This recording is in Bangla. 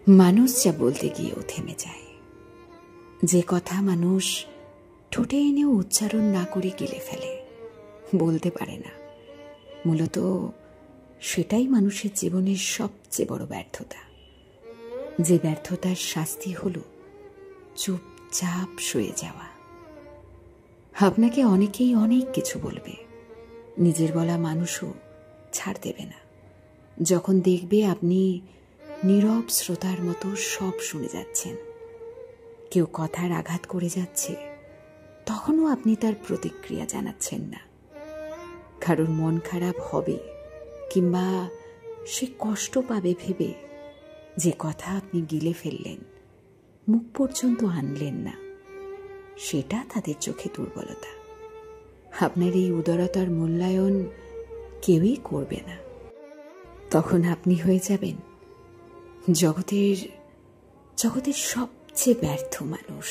মানুষ যা বলতে গিয়েও থেমে যায়, যে কথা মানুষ ঠোঁটে এনেও উচ্চারণ না করে গিলে ফেলে, বলতে পারে না, মূলত সেটাই মানুষের জীবনের সবচেয়ে বড় ব্যর্থতা। যে ব্যর্থতার শাস্তি হলো চুপচাপ শুয়ে যাওয়া। আপনাকে অনেকেই অনেক কিছু বলবে, নিজের বলা মানুষও ছাড় দেবে না। যখন দেখবে আপনি নীরব শ্রোতার মতো সব শুনে যাচ্ছেন, কেউ কথার আঘাত করে যাচ্ছে, তখনও আপনি তার প্রতিক্রিয়া জানাচ্ছেন না। কারোর মন খারাপ হবে কিংবা সে কষ্ট পাবে ভেবে যে কথা আপনি গিলে ফেললেন, মুখ পর্যন্ত আনলেন না, সেটা তাদের চোখে দুর্বলতা। আপনার এই উদারতার মূল্যায়ন কেউই করবে না। তখন আপনি হয়ে যাবেন জগতের সবচেয়ে ব্যর্থ মানুষ।